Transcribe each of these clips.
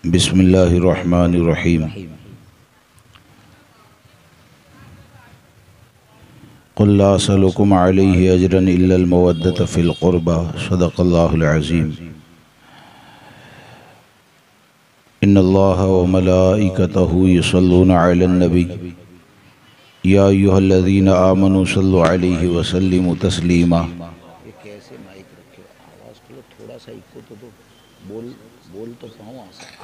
बिस्मिल्लाहिर्रहमानिर्रहीम। क़ुल ला असअलुकुम अलैहि अजरन इल्लल मवद्दत फ़िल क़ुरबा सदक़ल्लाहुल अज़ीम। इन्नल्लाह व मलाइकतहु युसल्लूना अलन नबी या अय्युहल्लज़ीना आमनू सल्लु अलैहि व सल्लिमू तस्लीमा। ये कैसे माइक रखे हो? आवाज़ को थोड़ा सा इको तो दो, बोल तो पाऊँ,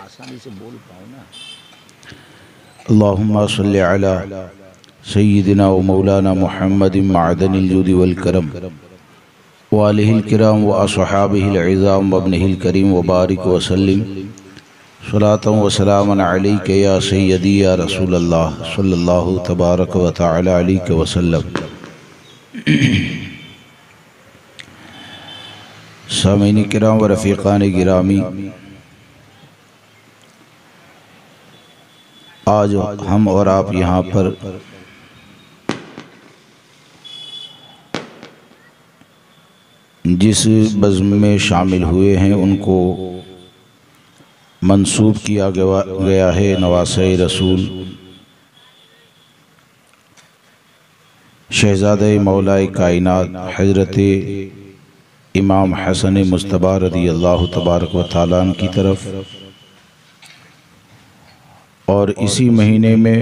आसानी से बोल पाऊँ ना। अल्लाहुम्मा सल्लि अला सय्यिदिना व मौलाना मुहम्मदिन मअदनिल जुदी वल करम व आलिहिल किराम व अस्हाबिहिल इज़ाम व इब्निहिल करीम व बारिक व सल्लिम सलातन व सलामन अलैका या सय्यदी या रसूलल्लाह सल्लल्लाहु तबारक व तआला अलैहि वसल्लम। सामीन किराम व रफ़ीक़ान गिरामी, आज हम और आप यहाँ पर जिस बज़्म में शामिल हुए हैं उनको मंसूब किया गया है नवासे रसूल शहज़ादे मौलाए कायनात हज़रत इमाम हसन मुज्तबा रज़ियल्लाहु तबारक व तआला अन्हु की तरफ। और इसी महीने में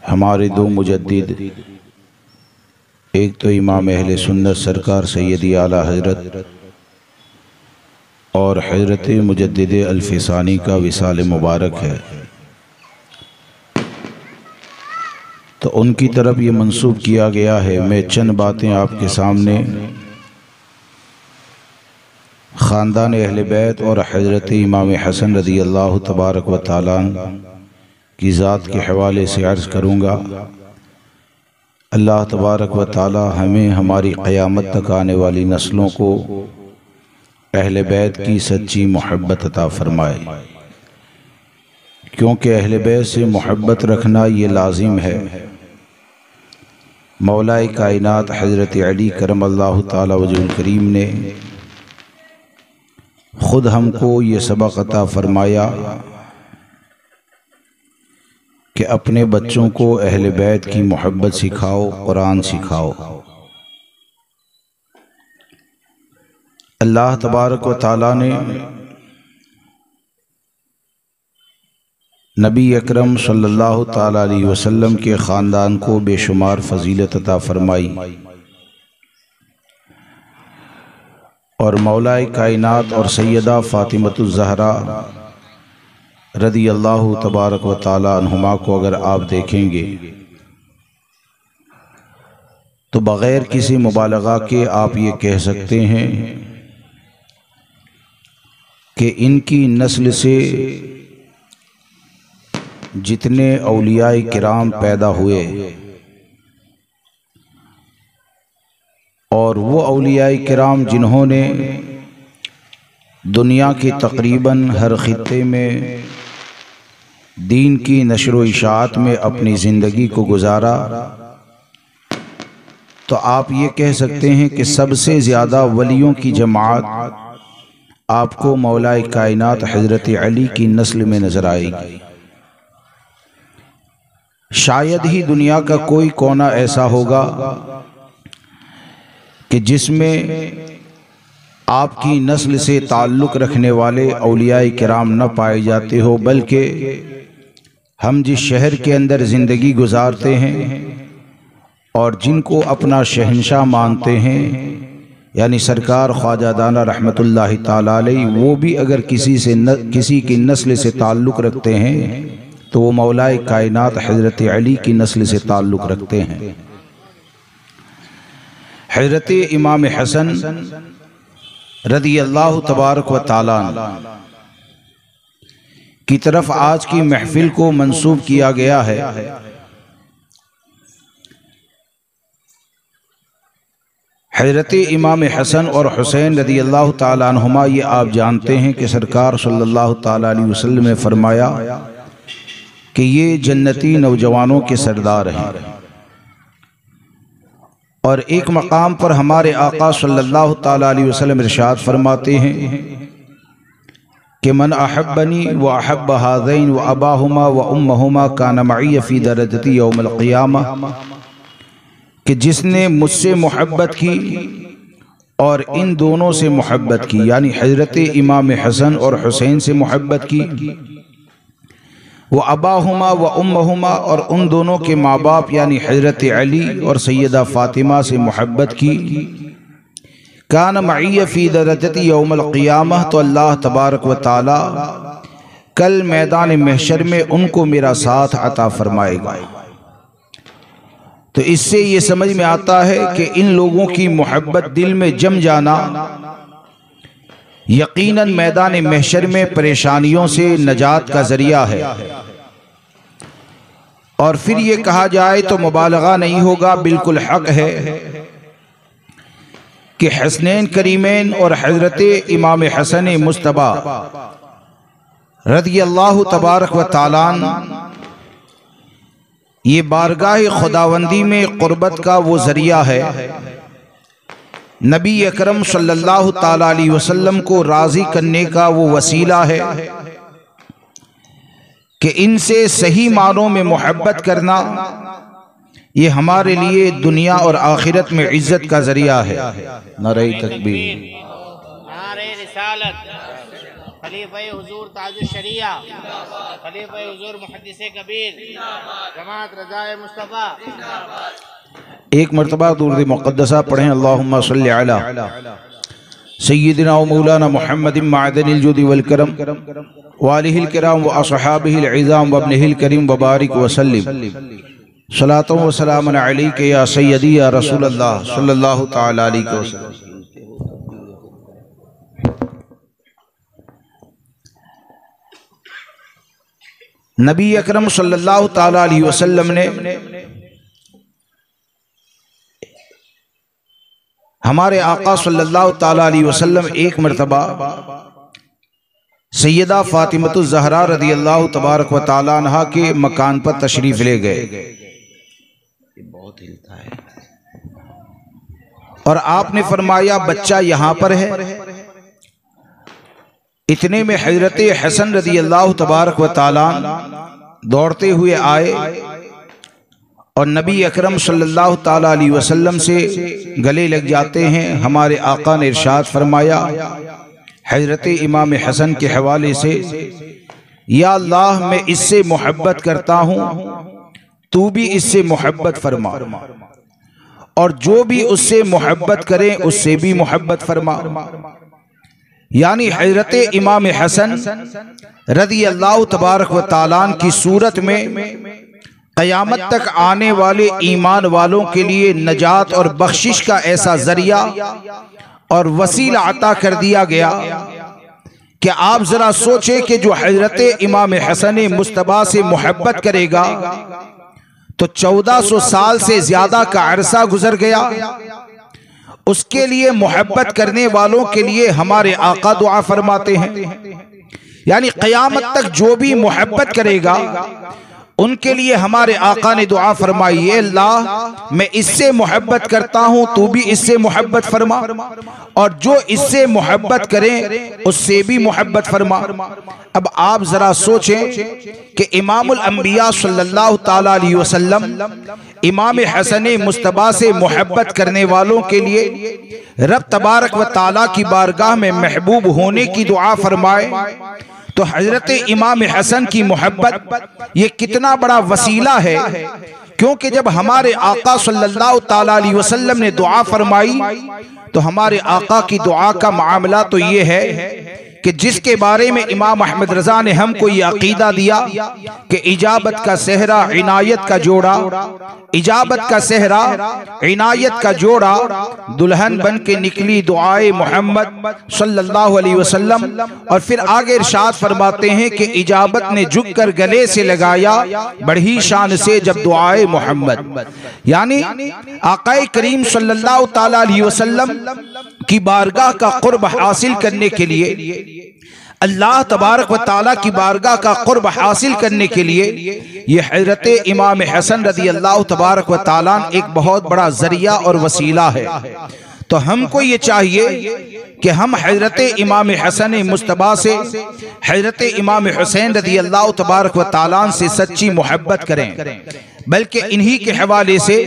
हमारे दो मुजद्दिद, एक तो इमाम अहले सुन्नत सरकार सैयदी आला हज़रत और हज़रत मुजद्दिद अल्फ़िसानी का विसाल मुबारक है, तो उनकी तरफ ये मंसूब किया गया है। मैं चंद बातें आपके सामने ख़ानदान अहले बैत और हज़रत इमाम हसन रज़ियल्लाहु तबारक व तआला की ज़ात के हवाले से अर्ज़ करूँगा। अल्लाह तबारक व तआला हमें हमारी क़यामत तक आने वाली नस्लों को अहले बैत की सच्ची मोहब्बत अता फ़रमाए, क्योंकि अहले बैत से मोहब्बत रखना ये लाजिम है। मौलाए कायनात हज़रत अली करमल्लाहु ताला वजहुल करीम ने ख़ुद हमको ये सबक अता फ़रमाया कि अपने बच्चों को अहले बैत की मोहब्बत सिखाओ, कुरान सिखाओ। अल्लाह तबारक व तआला ने नबी अकरम सल्लल्लाहु ताला अलैहि वसल्लम के ख़ानदान को बेशुमार फ़जीलत अता फ़रमाई और मौलाए कायनात और सैयदा फ़ातिमतुज़ ज़हरा रज़ियल्लाहु तबारक व तआला अन्हुमा को अगर आप देखेंगे तो बग़ैर किसी मुबालगा के आप ये कह सकते हैं कि इनकी नस्ल से जितने औलियाए किराम पैदा हुए और वो औलियाए किराम जिन्होंने दुनिया के तकरीबन हर खित्ते में दीन की नशर व इशाअत में अपनी ज़िंदगी को गुजारा, तो आप ये कह सकते हैं कि सबसे ज़्यादा वलियों की जमात आपको मौलाए कायनात हज़रत अली की नस्ल में नज़र आएगी। शायद ही दुनिया का कोई कोना ऐसा होगा कि जिसमें आपकी नस्ल से ताल्लुक़ रखने वाले औलियाए किराम न पाए जाते हो, बल्कि हम जिस शहर के अंदर ज़िंदगी गुजारते हैं और जिनको अपना शहंशाह मानते हैं, यानी सरकार ख्वाजा दाना रहमतुल्लाहि ताला अलैहि, वो भी अगर किसी की नस्ल से ताल्लुक़ रखते हैं तो वो मौलाए कायनात हज़रत अली की नस्ल से ताल्लुक़ रखते हैं। हज़रत इमाम हसन रज़ियल्लाहु तबारक व तआला की तरफ आज की महफिल को मंसूब किया गया है। हज़रत इमाम हसन और हुसैन रज़ियल्लाहु ताला अन्हुमा, ये आप जानते हैं कि सरकार सल्लल्लाहु ताला अलैहि वसल्लम ने फरमाया कि ये जन्नती नौजवानों के सरदार हैं। और एक मकाम पर हमारे आका सल्लल्लाहु ताला अलैहि वसल्लम इरशाद फरमाते हैं कि मन अहब्बनी व अहब्ब हाज़ैन व अबाहुमा व उम्महुमा कान मई फ़ी दरजती यौमल क़ियामा, कि जिसने मुझसे मोहब्बत की और इन दोनों से मोहब्बत की, यानी हज़रत इमाम हसन और हुसैन से मोहब्बत की, व अबाहुमा व उम्महुमा, और उन दोनों के माँ बाप यानी हज़रत अली और सैयदा फ़ातिमा से मोहब्बत की, कान मई फ़ी दरजती यौमल क़ियामह, तो अल्लाह तबारक व तआला कल मैदान महशर में उनको मेरा साथ अता फरमाएगा। तो इससे ये समझ में आता है कि इन लोगों की मोहब्बत दिल में जम जाना यकीनन मैदान महशर में परेशानियों से नजात का जरिया है। और फिर ये कहा जाए तो मुबालगा नहीं होगा, बिल्कुल हक है कि हसनैन करीमैन और हजरत इमाम हसन मुस्तबा रज़ी अल्लाह तबारक व तआला ये बारगाह खुदावंदी में क़ुर्बत का वो ज़रिया है, नबी अकरम सल्लल्लाहु ताला अलैहि वसल्लम को राज़ी करने का वो वसीला है कि इनसे सही मानों में मोहब्बत करना ये हमारे लिए दुनिया और आखिरत में इज्जत का ज़रिया है। नारे तकबीर, नारे रिसालत, खलीफे हुजूर ताजुश शरिया, खलीफे हुजूर मुहद्दिसे कबीर, जमात रज़ाए मुस्तफ़ा। एक मरतबा दुरूद मुक़द्दसा पढ़ें, अल्लाहुम्मा सल्लि अला सय्यिदिना व मौलाना मुहम्मदिन मअदनिल जुदी वल करम व आलिहिल किराम व असहाबिहिल इज़ाम व इब्निहिल करीम व बारिक व सल्लिम सलातुन व सलामुन अलैका या सय्यदी या रसूल अल्लाह सल्लल्लाहु तआला अलैहि वसल्लम। नबी अकरम सल्लल्लाहु तआला अलैहि वसल्लम ने हमारे आका सल्लल्लाहु तआला अलैहि वसल्लम एक मरतबा सैयदा फातिमतुज़ ज़हरा रज़ी अल्लाह तबारक व तआला अन्हा के मकान पर तशरीफ ले गए। बहुत हिलता है। और आपने फरमाया बच्चा यहाँ पर है। इतने में हज़रत हसन रज़ी अल्लाह तबारक व तआला दौड़ते हुए आए और नबी अकरम सल्लल्लाहु ताला अलैहि वसल्लम से गले लग जाते हैं। हमारे आका ने इरशाद फरमाया हज़रत इमाम हसन के हवाले से, या अल्लाह मैं इससे मोहब्बत करता हूँ, तू भी इससे मोहब्बत फरमा, और जो भी उससे मोहब्बत करे उससे भी मोहब्बत फरमा। यानी हज़रत इमाम हसन रज़ी अल्लाह तबारक व तआला की सूरत में क़यामत तक आने वाले ईमान वालों के लिए नजात और बख्शिश का ऐसा जरिया और वसीला अता कर दिया गया कि आप जरा सोचें कि जो हज़रत इमाम हसन मुस्तबा से मोहब्बत करेगा तो 1400 साल से ज्यादा का अरसा गुजर गया। उसके लिए मोहब्बत करने वालों के लिए हमारे आका दुआ फरमाते हैं, यानी क़यामत तक जो भी मोहब्बत करेगा उनके लिए हमारे आका ने दुआ फरमाई, अल्लाह मैं इससे मोहब्बत करता हूं, तू भी इससे मोहब्बत फरमा, और जो इससे मोहब्बत करें उससे भी मोहब्बत फरमा। अब आप जरा सोचें कि इमामुल अंबिया सल्लल्लाहु ताला अलैहि वसल्लम इमाम हसन मुस्तबा से मोहब्बत करने वालों के लिए रब तबारक व ताला की बारगाह में महबूब होने की दुआ फरमाए, तो हजरत इमाम हसन की मोहब्बत ये कितना बड़ा वसीला है। क्योंकि जब हमारे आका सल्लल्लाहु ताला अलैहि वसल्लम ने दुआ फरमाई तो हमारे आका की दुआ का मामला तो ये है कि जिसके बारे में इमाम अहमद रजा ने हमको ये अकीदा दिया कि इजाबत का सेहरा इनायत का जोड़ा, इजाबत का सेहरा इनायत का जोड़ा, दुल्हन बन के निकली दुआए मोहम्मद सल्लल्लाहु अलैहि वसल्लम। और फिर आगे इरशाद फरमाते हैं कि इजाबत ने झुक कर गले से लगाया बढ़ी शान से जब दुआए मोहम्मद, यानी आकाए करीम सल्लल्लाहु ताला अलैहि वसल्लम की बारगाह का कुर्ब हासिल करने के लिए, अल्लाह तबारक व ताला की बारगाह का कुर्ब हासिल करने के लिए ये हज़रत इमाम हसन रज़ी अल्लाह तबारक व ताला एक बहुत बड़ा जरिया और वसीला है। तो हमको ये चाहिए कि हम हजरत इमाम हसन मुस्तबा से, हजरत इमाम हुसैन रज़ी अल्लाह तबारक व तआला से सच्ची मोहब्बत करें, बल्कि इन्हीं के हवाले से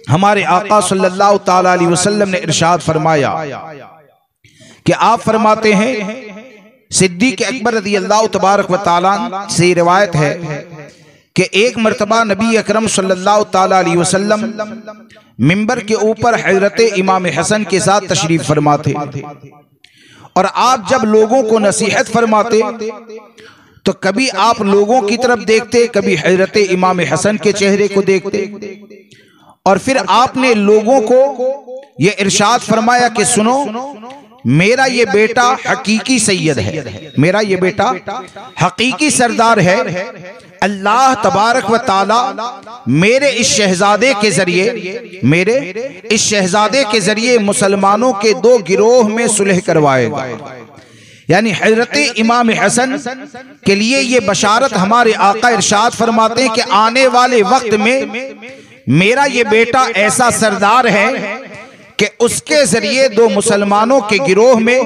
हमारे आका सल्लल्लाहु ताला अलैहि वसल्लम ने इरशाद फरमाया कि आप फरमाते हैं, सिद्दीक़ अकबर रज़ी अल्लाह तबारक व तआला से रिवायत है कि एक मरतबा नबी अकरम सल्लल्लाहु ताला अलैहि वसल्लम मिंबर के ऊपर हजरत इमाम हसन के साथ तशरीफ फरमाते, और आप जब लोगों को नसीहत फरमाते तो कभी आप लोगों की तरफ देखते, कभी हजरत इमाम हसन के चेहरे को देखते, और फिर आपने लोगों को ये इरशाद फरमाया कि सुनो, मेरा ये बेटा हकीकी सैयद है, मेरा ये बेटा हकीकी सरदार है। अल्लाह तबारक व ताला मेरे इस शहजादे के जरिए, मेरे इस शहजादे के जरिए मुसलमानों के दो गिरोह में सुलह करवाएगा। यानी हजरत इमाम हसन के लिए ये बशारत हमारे आका इरशाद फरमाते हैं कि आने वाले वक्त में मेरा ये बेटा ऐसा सरदार है कि उसके जरिए दो मुसलमानों के गिरोह में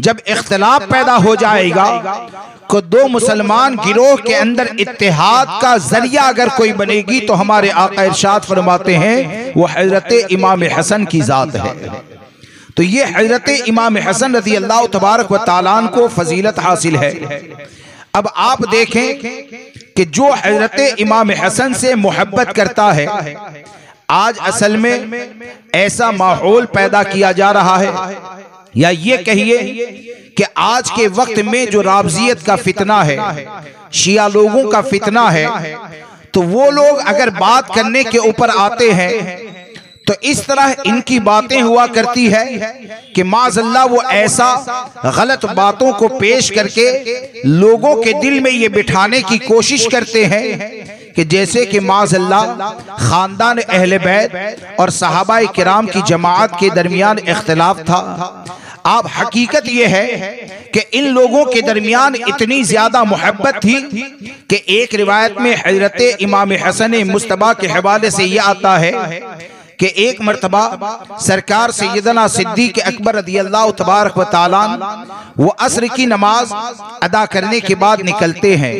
जब इख्तिलाफ पैदा हो जाएगा तो दो मुसलमान गिरोह के अंदर इत्तेहाद का जरिया अगर कोई बनेगी तो हमारे आका इरशाद फरमाते हैं वो हजरत इमाम हसन की जात है। तो ये हजरत इमाम हसन रज़ी अल्लाह तबारक व तआला को फजीलत हासिल है। अब आप देखें कि जो हजरत इमाम हसन से मोहब्बत करता है, आज असल में ऐसा माहौल पैदा किया जा रहा है, या ये कहिए कि आज के वक्त में जो राबजियत का फितना है, शिया लोगों का फितना है, तो वो लोग अगर बात करने के ऊपर आते हैं तो इस तरह इनकी बातें हुआ करती है कि माज़अल्लाह वो ऐसा गलत बातों को पेश करके लोगों के दिल में ये बिठाने की कोशिश करते हैं कि जैसे कि माज़अल्लाह खानदान अहले बैत और सहाबाए किराम की जमात के दरमियान इख्तिलाफ था। अब हकीकत यह है कि इन लोगों के दरमियान इतनी ज्यादा मोहब्बत थी कि एक रिवायत में हजरत इमाम हसन मुस्तबा के हवाले से यह आता है कि एक मरतबा सरकार सैयदना सिद्दीक़ अकबर रज़ी अल्लाह तबारक व तआला वो असर की नमाज अदा करने के बाद निकलते हैं।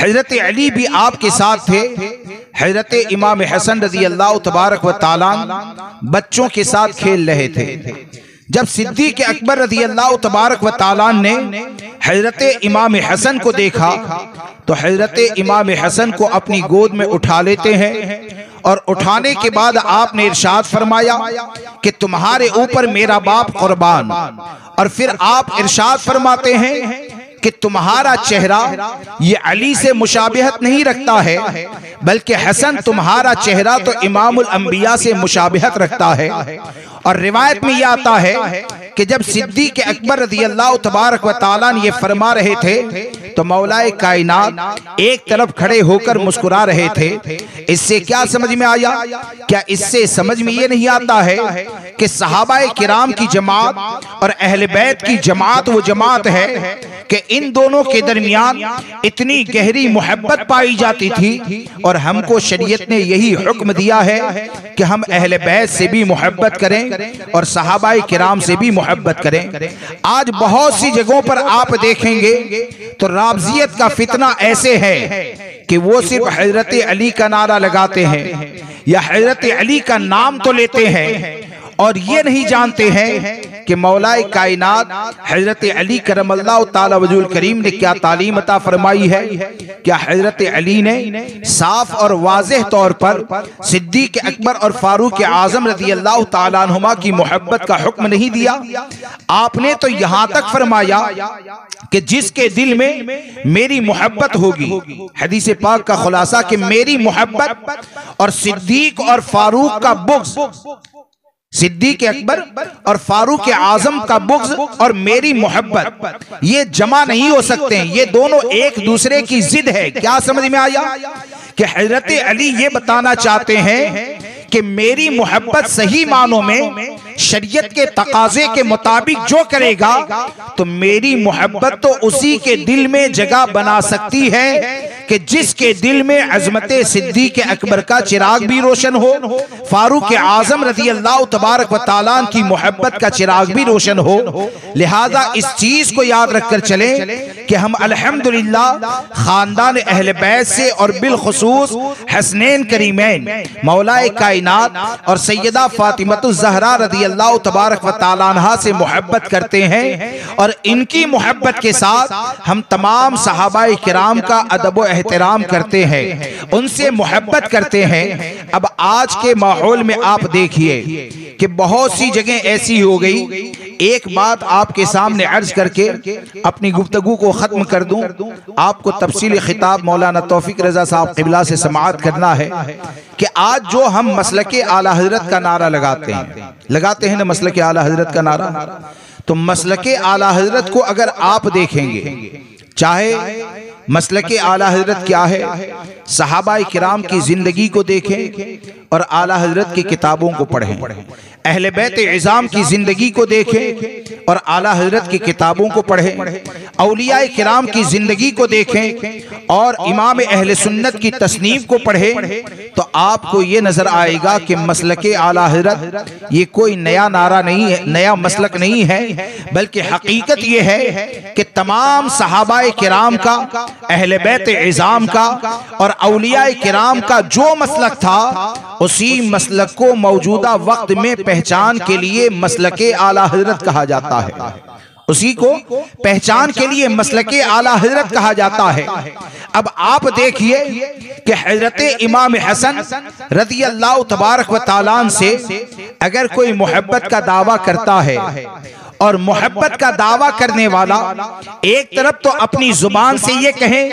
हजरत अली भी आपके साथ थे। हजरत इमाम हसन रज़ी अल्लाह तबारक व तआला बच्चों के साथ खेल रहे थे। जब सिद्दीक़ अकबर रज़ी अल्लाह तबारक व तआला ने हजरत इमाम हसन को देखा तो हजरत इमाम हसन को अपनी गोद में उठा लेते हैं, और उठाने के बाद आपने इरशाद फरमाया कि तुम्हारे ऊपर मेरा बाप कुर्बान। और फिर आप इरशाद फरमाते हैं कि तुम्हारा चेहरा ये अली से मुशाबिहत नहीं रखता है, बल्कि हसन तुम्हारा चेहरा तो इमामुल अंबिया से मुशाबिहत रखता है। और रिवायत में यह आता है कि जब सिद्दीक़ अकबर रज़ी अल्लाह तबारक व तआला ये फरमा रहे थे तो मौलाए कायनात एक तरफ खड़े होकर मुस्कुरा रहे थे। इससे क्या समझ में आया? क्या इससे समझ में ये नहीं आता है कि सहाबाए किराम की जमात और अहले बैत की जमात वो जमात है कि इन दोनों के दरमियान इतनी गहरी मोहब्बत पाई जाती थी, और हमको शरीयत ने यही हुक्म दिया है कि हम अहले बैत से भी मोहब्बत करें और सहाबाए किराम से भी मोहब्बत करें। आज बहुत सी जगहों पर आप देखेंगे तो राबजियत का फितना ऐसे है कि वो सिर्फ हजरत अली का नारा लगाते हैं या हजरत अली का नाम तो लेते हैं, और ये नहीं जानते हैं कि मौलाए कायनात हजरत अली करमल्लाहु ताला वजहुल करीम ने क्या तालीम अता फरमाई है। क्या हजरत अली ने साफ और वाज़ेह तौर पर सिद्दीक़ अकबर और फारूक आज़म रज़ी अल्लाह ताला अन्हुमा की मोहब्बत का हुक्म नहीं दिया? आपने तो यहाँ तक फरमाया कि जिसके दिल में मेरी मोहब्बत होगी, हदीस पाक का खुलासा कि मेरी मोहब्बत और सिद्दीक़ और फारूक का बुग़्ज़, सिद्दीक़ अकबर और फारूक आज़म का बुग़्ज़ और मेरी मोहब्बत ये जमा नहीं हो सकते हैं, ये दोनों एक दूसरे की जिद है। क्या समझ में आया कि हजरत अली ये बताना चाहते हैं कि मेरी मोहब्बत सही मानों में शरीयत के तकाजे के मुताबिक जो करेगा तो मेरी मोहब्बत तो उसी के दिल में जगह बना सकती है कि जिसके दिल में अजमत सिद्दीक अकबर का चिराग भी रोशन हो, फारूक आजम रज़ी अल्लाह तबारक व तआला की मोहब्बत का चिराग भी रोशन हो। लिहाजा इस चीज को याद रखकर चले कि हम अल्हम्दुलिल्लाह खानदान अहले बैत से और बिलखुसूस हसनैन करीमैन मौलाए कायनात और सैयदा फातिमतुज़ ज़हरा रज़ी अल्लाह तबारक व तआला अन्हा से मोहब्बत करते हैं और इनकी मोहब्बत के साथ हम तमाम सहाबाए किराम का अदब व एहतराम करते हैं, उनसे मोहब्बत करते हैं। अब आज के माहौल में आप देखिए कि बहुत सी जगह ऐसी हो गई। एक बात आपके सामने अर्ज करके अपनी गुफ्तगू को खत्म कर दूं। आपको तफसील खिताब मौलाना तौफीक रजा साहब क़िबला से समाअत करना है कि आज जो हम मसलके आला हजरत का नारा लगाते हैं ना, मसलके आला हजरत का नारा, तो मसलके आला हजरत को अगर आप देखेंगे, चाहे मसलके आला हजरत क्या है, सहाबाए किराम की जिंदगी को देखें और आला हजरत की किताबों को पढ़ें, अहले बैत इज़ाम की जिंदगी को देखें और आला हजरत की किताबों को पढ़ें, औलियाए किराम की जिंदगी को देखें और इमाम अहले सुन्नत की तसनीफ को पढ़ें, तो आपको ये नजर आएगा कि मसलके आला हजरत ये कोई नया नारा नहीं है, नया मसलक नहीं है, बल्कि हकीकत ये है कि तमाम सहाबाए किराम का, अहले बैत इज़ाम का और औलियाए किराम का जो मसलक था, उसी मसलक को मौजूदा वक्त में पहचान के लिए मसलके आला हजरत कहा जाता है। उसी को पहचान के लिए मसलके आला हजरत कहा जाता है। अब आप देखिए कि हजरत इमाम हसन रज़ी अल्लाह तबारक व तआला से अगर कोई मोहब्बत का दावा करता है और मोहब्बत का दावा करने वाला एक तरफ तो अपनी जुबान से ये कहे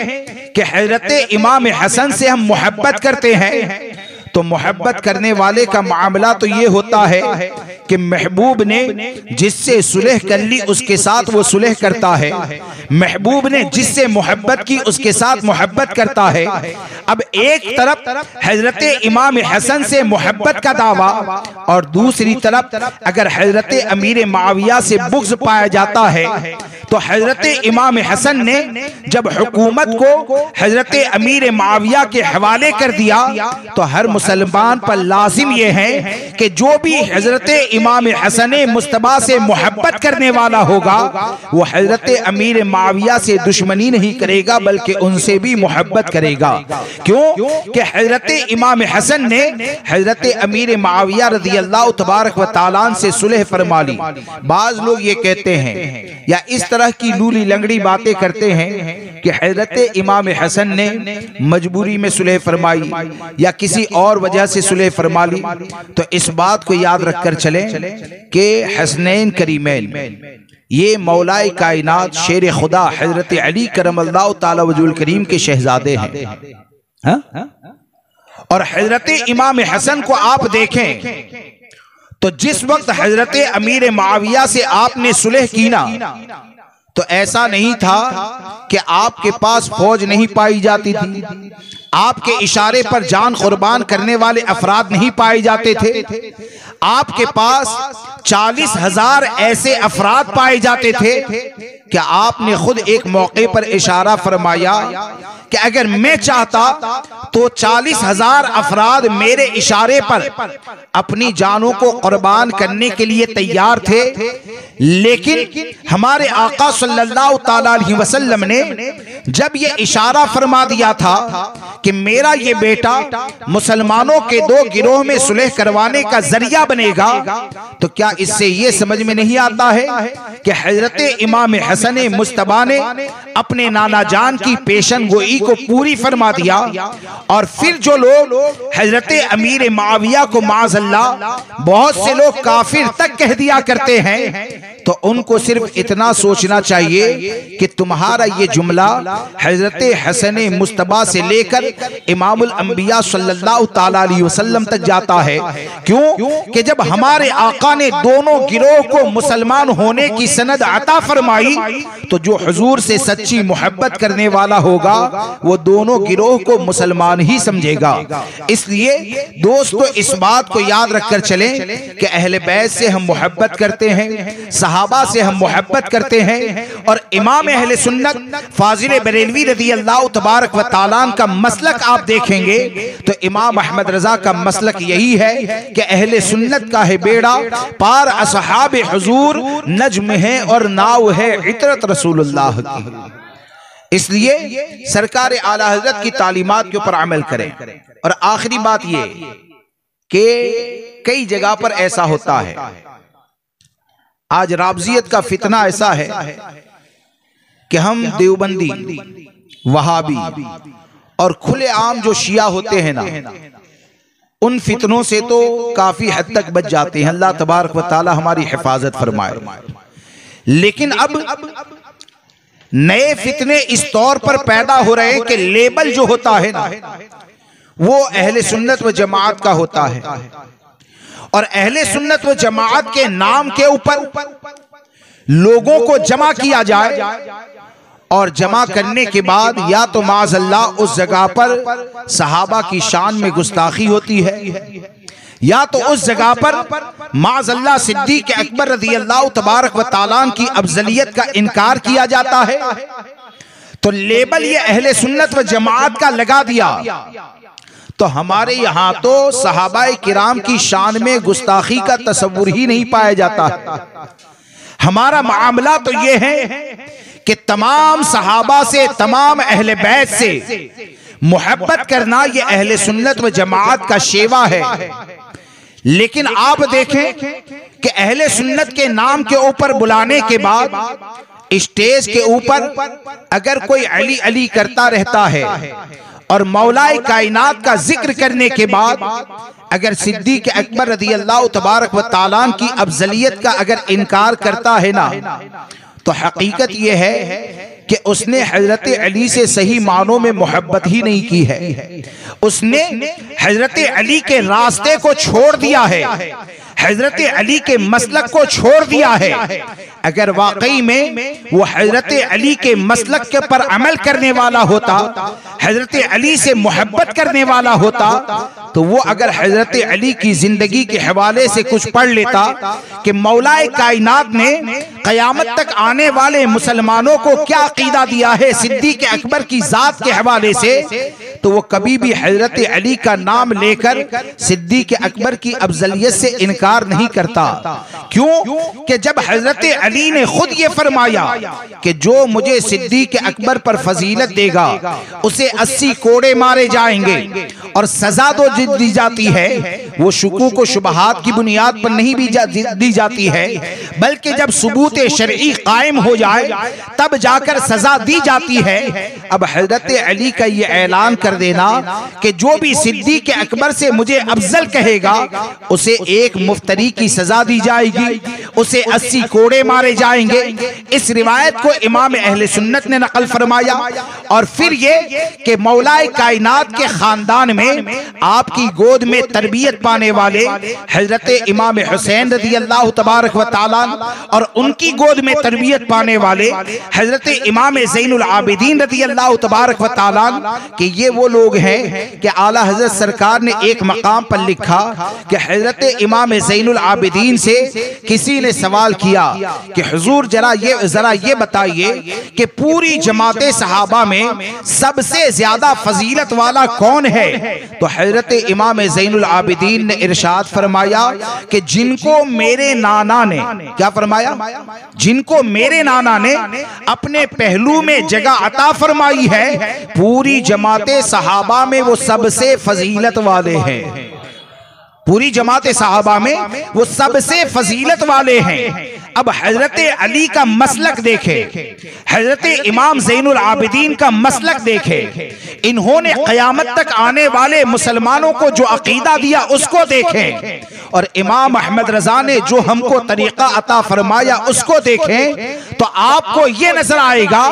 कि हजरत इमाम हसन से हम मोहब्बत करते हैं, तो मोहब्बत करने वाले का मामला तो ये होता है कि महबूब ने जिससे सुलह कर ली उसके साथ वो सुलह करता है, महबूब ने जिससे मोहब्बत की उसके साथ मोहब्बत करता है। अब एक तरफ हजरत इमाम हसन से मोहब्बत का दावा और दूसरी तरफ अगर हजरत अमीर मुआविया से बुग़्ज़ पाया जाता है, तो हजरत इमाम हसन ने जब हुकूमत को हजरत अमीर मुआविया के हवाले कर दिया, तो हर मुसलमान पर लाजिम यह है कि जो भी हजरत इमाम हसन मुस्तफा से मोहब्बत करने वाला होगा वो हजरत अमीर मुआविया से दुश्मनी नहीं करेगा बल्कि उनसे भी मोहब्बत करेगा। क्यों कि हजरत इमाम हसन ने हजरत अमीर मुआविया रज़ी अल्लाह तबारक व तआला से सुलह फरमा ली। बाज लोग ये कहते हैं या इस तरह की लूली लंगड़ी बातें करते हैं कि हजरत इमाम हसन ने मजबूरी में सुलह फरमाई या किसी और वजह से सुलह फरमा ली, तो इस बात को याद रखकर चलें कि हसनैन करीमैन ये मौलाए कायनात शेर खुदा हजरत अली करमल्लाहु ताला वजहुल करीम के शहजादे हैं। और हजरत इमाम हसन को आप देखें तो जिस वक्त हजरत अमीर मुआविया से आपने सुलह की ना, तो ऐसा नहीं था कि आपके पास फौज नहीं पाई जाती थी, आपके इशारे पर जान कुर्बान करने वाले अफराद नहीं पाए जाते थे, आपके पास 40,000 ऐसे अफराद पाए जाते थे कि आपने खुद एक मौके पर इशारा फरमाया कि अगर मैं चाहता तो 40,000 अफराद मेरे इशारे पर अपनी जानों को कुर्बान करने के लिए तैयार थे, लेकिन हमारे आका सल्लल्लाहु ताला अलैहि वसल्लम ने जब ये इशारा फरमा दिया था कि मेरा ये बेटा मुसलमानों के दो गिरोह में सुलह करवाने का जरिया बनेगा, तो क्या इससे ये समझ में नहीं आता है कि हजरत इमाम हसन मुस्तफा ने अपने नाना जान की पेशन गोई को पूरी फरमा दिया। और फिर जो लोग हजरत अमीर मुआविया को माज़अल्लाह बहुत से लोग काफिर तक कह दिया करते हैं, तो उनको सिर्फ इतना सोचना चाहिए कि तुम्हारा ये जुमला हजरत हसन मुस्तफा से लेकर इमामुल अंबिया सल्लल्लाहु ताला अलैहि वसल्लम तक जाता है। क्यों कि जब हमारे आका ने दोनों गिरोह को मुसलमान होने की सनद अता फरमाई तो जो हुजूर से सच्ची मोहब्बत करने वाला होगा वो दोनों गिरोह को मुसलमान ही समझेगा। इसलिए दोस्तों इस बात को याद रखकर चलें कि अहले बैत से हम मोहब्बत करते हैं, सहाबा से हम मोहब्बत करते हैं, और इमाम अहले सुन्नत फाजिल बरेलवी रज़ी अल्लाह तबारक व तआला का मसलक आप देखेंगे तो इमाम अहमद रजा का मसलक यही है कि अहले सुन्नत का है बेड़ा पार असहाब हुजूर नज्म है और नाव है इतरत रसूलुल्लाह की। इसलिए सरकार आला हजरत की तालीमात के ऊपर अमल करें। और आखिरी बात ये कि कई जगह पर ऐसा होता है, आज राबजियत का फितना ऐसा है कि हम देवबंदी, वहाबी और खुले आम जो शिया होते हैं ना, उन फितनों से तो काफी हद तक बच जाते हैं। अल्लाह तबारक व तआला हमारी हिफाजत फरमाए। लेकिन अब नए फितने इस तौर पर पैदा हो रहे हैं कि लेबल जो होता है ना वो अहले सुन्नत व जमात का होता है, और अहले सुन्नत व जमात के नाम के ऊपर लोगों को जमा किया जाए, और जमा करने के बाद या तो माज़अल्लाह उस जगह पर सहाबा की शान में गुस्ताखी होती है, या तो उस जगह पर माज़अल्लाह सिद्दीक़ अकबर रज़ी अल्लाह तबारक व तआला की अफजलियत का इनकार किया जाता है। तो लेबल ये अहले सुन्नत व जमात का लगा दिया, तो हमारे यहाँ तो सहाबाए किराम की शान में गुस्ताखी का तसव्वुर ही नहीं पाया जाता। हमारा मामला तो ये है कि तमाम सहाबा से, तमाम अहले बैत से मोहब्बत करना ये अहले सुन्नत व जमात का शेवा है। लेकिन आप देखें कि अहले सुन्नत के नाम के ऊपर बुलाने के बाद स्टेज के ऊपर अगर कोई अली अली करता रहता है, और मौलाए कायनात का जिक्र करने के बाद अगर सिद्दीक़ अकबर रज़ी अल्लाह तबारक व तआला की अफजलियत का अगर इनकार करता है ना, तो हकीकत यह है कि उसने हजरत अली से सही मानों में मोहब्बत ही नहीं की है। उसने हजरत अली के रास्ते को छोड़ दिया है, हजरत अली के मसलक को छोड़ दिया है। अगर वाकई में वो हजरत अली के मसलक के पर अमल करने वाला होता, हजरत अली से मोहब्बत करने वाला होता, तो वो अगर हजरत अली की जिंदगी के हवाले से कुछ पढ़ लेता कि मौलाए कायनात ने कयामत तक आने वाले मुसलमानों को क्या अकीदा दिया है सिद्दीक़ अकबर की जात के हवाले से, तो वो कभी भी हजरत अली का नाम लेकर सिद्दीक़ अकबर की अफजलियत से इनकार नहीं करता। क्यों कि जब हजरत अली ने खुद ये फरमाया कि जो मुझे सिद्दीक़ अकबर पर फजीलत देगा उसे 80 कोड़े मारे जाएंगे, और सजा तो दी जाती है वो शुकूक व शुबहात की बुनियाद पर नहीं भी दी जाती है, बल्कि जब सबूत शरई कायम हो जाए तब जाकर सजा दी जाती है। अब हजरत अली का ये ऐलान कर देना कि जो भी सिद्दीक़ अकबर से मुझे अफजल कहेगा उसे एक मुफ्तरी की सजा दी जाएगी, उसे 80 कोड़े मारे जाएंगे। इस रिवायत को इमाम अहले सुन्नत ने नकल फरमाया। और फिर ये कि मौलाए कायनात के खानदान में आपकी गोद में तरबियत पाने वाले हजरत इमाम हुसैन रज़ी अल्लाह तबारक व तआला और उनकी गोद में तरबियत पाने वाले हजरत इमाम ज़ैनुल आबिदीन रज़ी अल्लाह तबारक व तआला कि ये वो लोग हैं कि आला हजरत सरकार ने एक मकाम पर लिखा कि हजरत इमाम ज़ैनुल आबिदीन से किसी ने सवाल किया कि हुजूर जरा ये बताइए कि पूरी जमाते सहाबा में सबसे ज्यादा फजीलत वाला कौन है? तो हजरत इमाम ज़ैनुल आबिदीन ने इरशाद फरमाया कि जिनको मेरे नाना ने, क्या फरमाया? जिनको मेरे नाना ने अपने पहलू में जगह अता फरमाई है, पूरी जमाते सहाबा में वो सबसे फजीलत वाले हैं। पूरी जमाते सहाबा में वो सबसे फजीलत वाले हैं। अब हजरत अली का मसलक देखे, हजरत इमाम ज़ैनुल आबिदीन का मसलक देखे, इन्होंने क़यामत तक आने वाले मुसलमानों को जो अकीदा दिया उसको देखें, और इमाम अहमद रजा ने जो हमको तरीका अता फरमाया उसको देखें, तो आपको ये नजर आएगा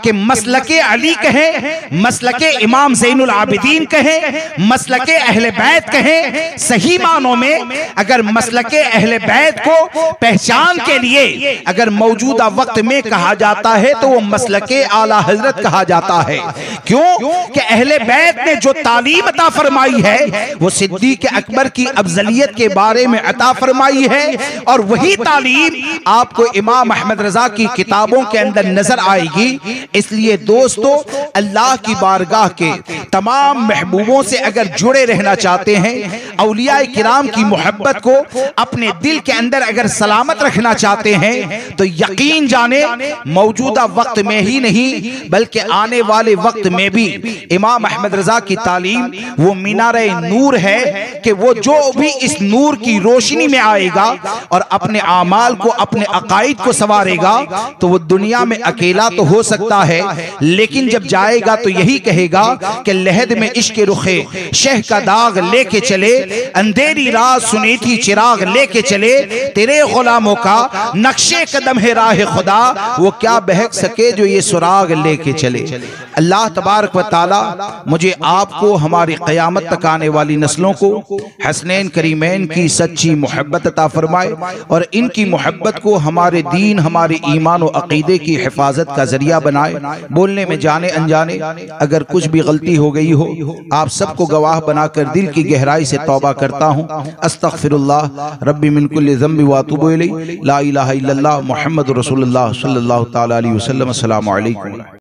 कि मसलके अली कहें, मसलके इमाम ज़ैनुल आबिदीन कहें, मसलके अहले बैत कहें, सही मानों में अगर मसलके अहले बैत को पहचान के लिए लिए अगर मौजूदा वक्त में कहा जाता है तो वो मसलके आला हजरत कहा जाता है। क्यों कि अहले बैत ने जो तालीम अता फरमाई है वो सिद्दीक अकबर की अफजलियत के बारे में अता फरमाई है, और वही तालीम आपको इमाम अहमद रजा की किताबों के अंदर नजर आएगी। इसलिए दोस्तों, अल्लाह की बारगाह के तमाम महबूबों से अगर जुड़े रहना चाहते हैं, औलिया किराम की मोहब्बत को अपने दिल के अंदर अगर सलामत रखना चाहते हैं, तो यकीन जाने मौजूदा वक्त में ही नहीं बल्कि आने वाले वक्त में भी इमाम अहमद रजा की तालीम वो मीनारे नूर है कि वो जो भी इस नूर की रोशनी में आएगा और अपने आमाल को, अपने अकाइद को संवारेगा, तो वो दुनिया में अकेला तो हो सकता है, लेकिन जब जाएगा तो यही कहेगा कि लहद में इश्क रुखे शह का दाग लेके चले, अंधेरी रात सुनीती चिराग लेके चले, तेरे गुलामों का नक्शे कदम है राह खुदा, वो क्या बहक सके जो ये सुराग लेके चले। अल्लाह तबारक व तआला मुझे आपको, हमारी क़यामत तक आने वाली नस्लों को हसनैन करीमैन की सच्ची मोहब्बत अता फरमाए, और इनकी मोहब्बत को हमारे दीन, हमारे ईमान और अकीदे की हिफाजत का जरिया बनाए। बोलने में जाने अनजाने अगर कुछ भी गलती हो गई हो, आप सबको गवाह बनाकर दिल की गहराई से तौबा करता हूँ। अस्तगफिरुल्लाह रब्बी मिन कुल्लि ज़ंबि व अतूबु इलैहि, ला इलाहा इल्लल्लाह मुहम्मदुर रसूलुल्लाह सल्लल्लाहु तआला अलैहि वसल्लम। अस्सलामु अलैकुम।